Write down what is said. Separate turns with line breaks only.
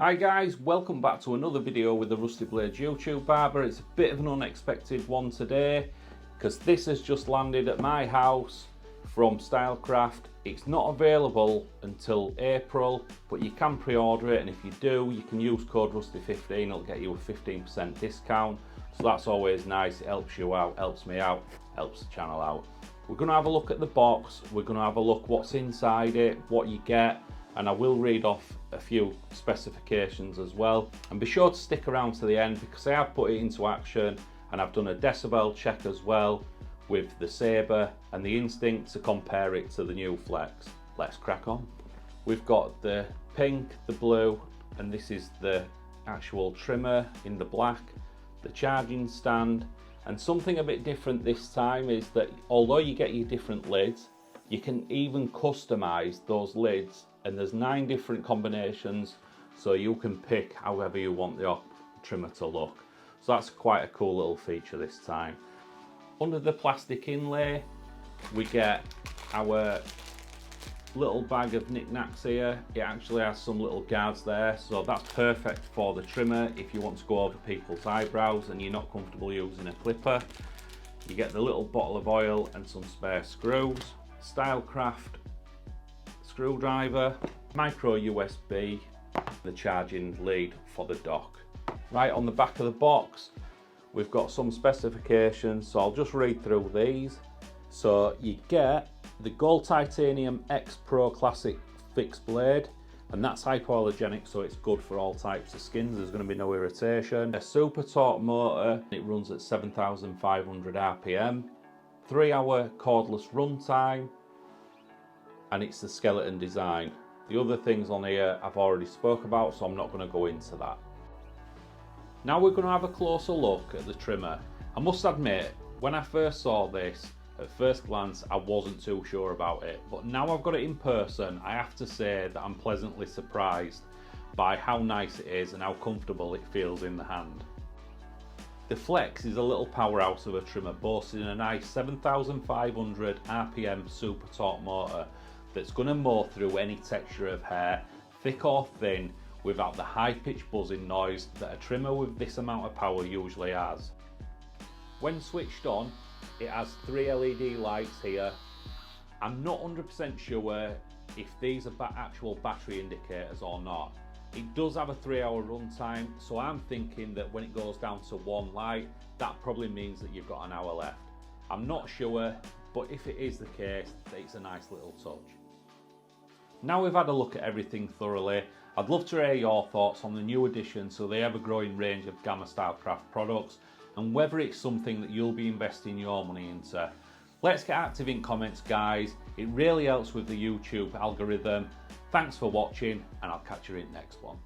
Hi guys, welcome back to another video with the Rusty Blades YouTube Barber. It's a bit of an unexpected one today because this has just landed at my house from Stylecraft. It's not available until April, but you can pre-order it, and if you do, you can use code Rusty15, it'll get you a 15% discount. So that's always nice, it helps you out, helps me out, helps the channel out. We're going to have a look at the box, we're going to have a look what's inside it, what you get, and I will read off a few specifications as well. And be sure to stick around to the end because I have put it into action and I've done a decibel check as well with the Sabre and the Instinct to compare it to the new Flex. Let's crack on. We've got the pink, the blue, and this is the actual trimmer in the black, the charging stand, and something a bit different this time is that although you get your different lids, you can even customize those lids, and there's 9 different combinations, so you can pick however you want your trimmer to look. So that's quite a cool little feature this time. Under the plastic inlay, we get our little bag of knickknacks here. It actually has some little guards there, so that's perfect for the trimmer if you want to go over people's eyebrows and you're not comfortable using a clipper. You get the little bottle of oil and some spare screws. Stylecraft screwdriver, micro USB, the charging lead for the dock. Right on the back of the box, we've got some specifications, so I'll just read through these. So you get the Gold Titanium X Pro Classic fixed blade, and that's hypoallergenic, so it's good for all types of skins. There's going to be no irritation. A super torque motor, it runs at 7,500 RPM. 3-hour cordless runtime, and it's the skeleton design. The other things on here I've already spoke about, so I'm not going to go into that. Now we're going to have a closer look at the trimmer. I must admit, when I first saw this, at first glance I wasn't too sure about it, but now I've got it in person, I have to say that I'm pleasantly surprised by how nice it is and how comfortable it feels in the hand. The Flex is a little powerhouse of a trimmer boasting a nice 7,500 RPM super torque motor that's going to mow through any texture of hair, thick or thin, without the high-pitched buzzing noise that a trimmer with this amount of power usually has. When switched on, it has 3 LED lights here. I'm not 100% sure if these are actual battery indicators or not. It does have a 3-hour runtime, so I'm thinking that when it goes down to 1 light, that probably means that you've got an hour left. I'm not sure, but if it is the case, it's a nice little touch. Now we've had a look at everything thoroughly, I'd love to hear your thoughts on the new addition to the ever-growing range of Gamma Stylecraft products and whether it's something that you'll be investing your money into. Let's get active in comments, guys. It really helps with the YouTube algorithm. Thanks for watching, and I'll catch you in the next one.